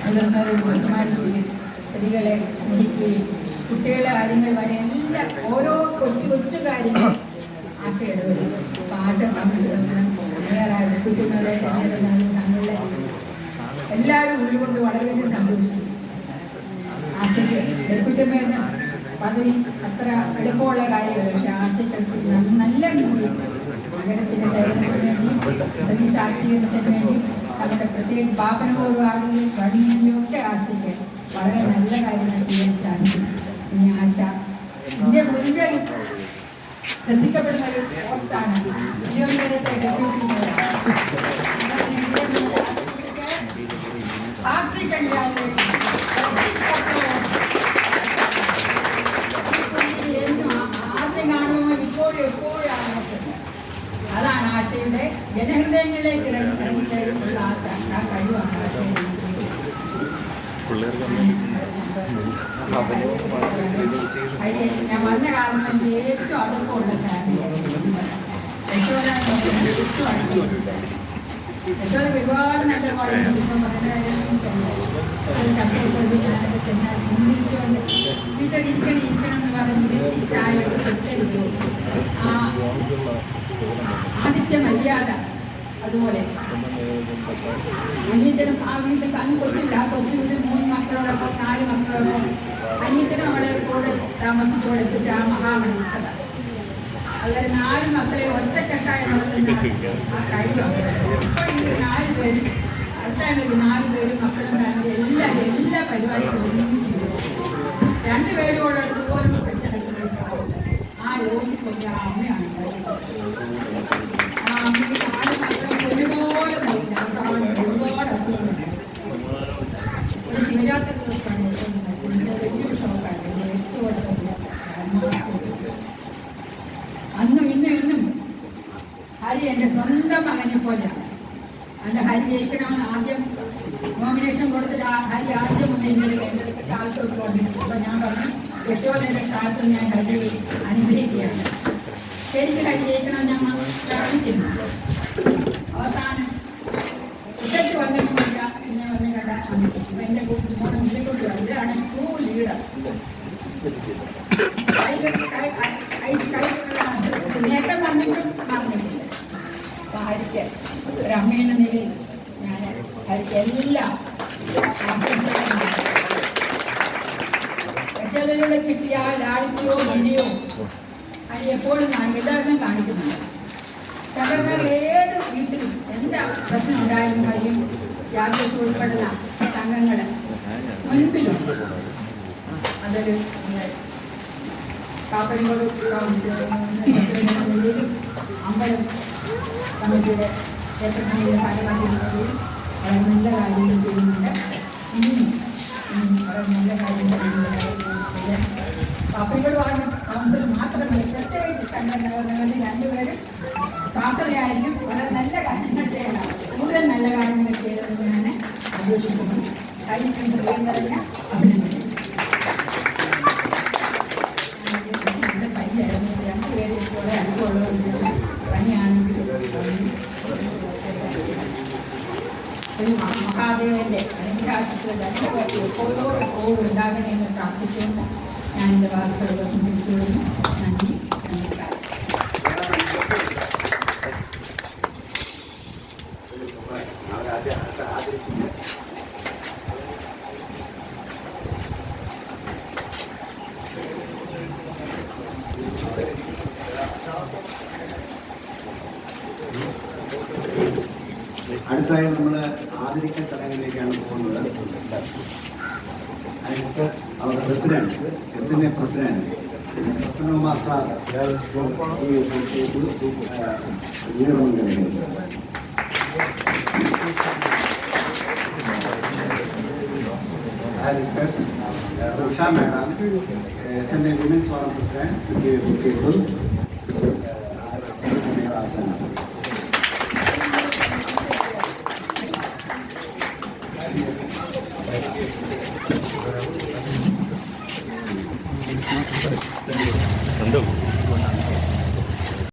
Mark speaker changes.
Speaker 1: മുതിർന്നവരോട് ബഹുമാനിക്കുകയും സ്ത്രീകളെ സ്നേഹിക്കുകയും കുട്ടികളുടെ കാര്യങ്ങൾ വരെ എല്ലാം ഓരോ കൊച്ചു കൊച്ചു കാര്യങ്ങളും ആശ ഇടപെടും. അപ്പോൾ ആശ തമ്മിൽ കുട്ടികളെ തെരഞ്ഞെടുക്കുന്നത് തങ്ങളുടെ എല്ലാവരും ഉള്ളുകൊണ്ട് വളരെയധികം സന്തോഷിച്ചു. ആശയ്ക്ക് ഡെപ്യൂട്ടി എന്ന പദവി അത്ര എളുപ്പമുള്ള കാര്യമല്ല. പക്ഷെ ആശയ്ക്ക് നല്ല രീതിയിൽ നഗരത്തിൻ്റെ സേവനത്തിന് വേണ്ടിയും സ്ത്രീ ശാക്തീകരണത്തിന് വേണ്ടിയും നമ്മുടെ പ്രത്യേകിച്ച് പാപ്പനോടുപാടും വഴിയൊക്കെ ആശയ്ക്ക് വളരെ നല്ല കാര്യങ്ങൾ ചെയ്യാൻ സാധിക്കും. ഇനി ആശ ഇന്ത്യ മുഴുവൻ ശ്രദ്ധിക്കപ്പെടുന്ന ഒരു പോസ്റ്റാണ് തിരുവനന്തപുരത്തെ ഡെപ്യൂട്ടി മേയർ. ആദ്യം കാണുമ്പോൾ ഇപ്പോഴും എപ്പോഴാണ് അതാണ് ആശയുടെ ജനഹൃദയങ്ങളിലേക്ക് ഇറങ്ങിക്കഴിഞ്ഞുള്ള ആ കഴിവാണ് ആശയുടെ. ഞാൻ വന്ന കാരണം എൻ്റെ ഏറ്റവും അടുപ്പമുള്ള ഫാമിലിയാണ് യശോദ. യശോദ ഒരുപാട് നല്ല പറയുന്നത് ഇപ്പം ചെന്നാൽ ചിന്തിച്ചുകൊണ്ട് ടീച്ചർ ഇരിക്കണം എന്ന് പറഞ്ഞിട്ട് ചായ കൊടുത്തരുത്. ആ ആദിത്യ മര്യാദ അതുപോലെ അനിയത്തിനും ആ വീട്ടിൽ അന്ന് കൊച്ചില്ല. ആ കൊച്ചു വീട്ടിൽ 3 മക്കളോടൊപ്പം 4 മക്കളോടൊപ്പം അനിയത്തിനും അവളെ കൂടെ താമസിച്ചോടെത്തിച്ച ആ മഹാമനസ്കത. അവരെ 4 മക്കളെ ഒറ്റക്കെട്ടായി നടത്തുന്ന ആ കഴിവ്. 4 പേരും അടുത്താണ് 4 പേരും മക്കളും ഫാമിലി എല്ലാ പരിപാടികളും ഒരുമിച്ച് ചെയ്തു. 2 പേരോടടുത്ത് പോലും പെട്ടെടുക്കുന്ന ആ യോജിപ്പൊക്കെ ആ അമ്മയാണ്. ആ അമ്മയ്ക്ക് 4 മക്കളും ഒരുപോലെ ഒരുപാട് അസുഖങ്ങളുണ്ട്. ഒരു ശിവരാത്രി ദിവസമാണ് എൻ്റെ വലിയൊരു ഷോക്കായിരുന്നു. അന്നും ഇന്നും ഹരി എൻ്റെ സ്വന്തം മകനെ പോലെയാണ്. എൻ്റെ ഹരി ജയിക്കണമെന്ന് ആദ്യം നോമിനേഷൻ കൊടുത്തിട്ട് ഹരി ആദ്യം എൻ്റെ കാലത്ത് കൊണ്ടിരുന്നു. അപ്പോൾ ഞാൻ പറഞ്ഞു യശോദയുടെ കാലത്ത് ഞാൻ ഹരിയെ അനുഗ്രഹിക്കുകയാണ്. ശരിക്കും ഹരി ജയിക്കണം ഞാൻ കാണിക്കുന്നു. അവസാനം ഉച്ചയ്ക്ക് വന്നിട്ടില്ല. പിന്നെ വന്ന് കണ്ടാൽ അപ്പം എൻ്റെ മോനെ മുന്നിലോട്ട് ഇതാണ് ട്രൂ ലീഡർ. നേട്ടം വന്നിട്ടും മറന്നിട്ടില്ല. അപ്പം ഹരിക്ക് ഒരമ്മയെന്ന നിലയിൽ ഞാൻ ഹരിക്ക് എല്ലാം യശോദയിലൂടെ കിട്ടിയ ലാളിത്യോ വിനയോ ഹരി എപ്പോഴും എല്ലാവരും കാണിക്കുന്നുണ്ട്. സഹകരണ ഏത് വീട്ടിലും എന്താ പ്രശ്നം ഉണ്ടായാലും ഹരിയും രാജേഷ് ഉൾപ്പെടുന്ന സംഘങ്ങൾ മുൻപിലുണ്ട്. അതൊരു കാപ്പനോട് നിലയിലും അമ്പലം കമ്മിറ്റിയുടെ ക്ഷേത്ര കമ്മിറ്റിയുടെ ഭാരവാഹികളിൽ വളരെ നല്ല കാര്യങ്ങൾ ചെയ്യുന്നുണ്ട്. ഇനിയും വളരെ നല്ല കാര്യങ്ങൾ ചെയ്യാൻ കാപ്പനോട് കൗൺസിൽ മാത്രമല്ല പ്രത്യേകിച്ച് സംഘടനകളിൽ 2 പേരും പ്രാർത്ഥനയായിരിക്കും വളരെ നല്ല കാര്യങ്ങൾ ചെയ്യണം. കൂടുതൽ നല്ല കാര്യങ്ങൾ ചെയ്യണമെന്ന് ഞാൻ അന്വേഷിക്കുന്നു. കഴിഞ്ഞ നിറഞ്ഞ അഭിനന്ദനം. നല്ല പനിയായിരുന്നു. 2 പേര് പോലെ അനുഭവമുള്ളവരുണ്ട്. പനിയാണെങ്കിലും ഒരു മഹാദേവന്റെ അനുഗ്രഹാശിച്ചുള്ള 2 പേർക്ക് എപ്പോഴും ഉണ്ടാകണമെന്ന് പ്രാർത്ഥിച്ചുകൊണ്ട് ഞാൻ എൻ്റെ വാക്കുകൾ ഉപസംഹരിച്ചുകൊള്ളുന്നു. നന്ദി, നമസ്കാരം.
Speaker 2: അടുത്തായി നമ്മൾ ആദരിക്കൽ ചടങ്ങിലേക്കാണ് പോകുന്നത്. I request our president, SNA president, Prasanna sir, I request Usha Madam, SNA Women's Forum president, to give a table.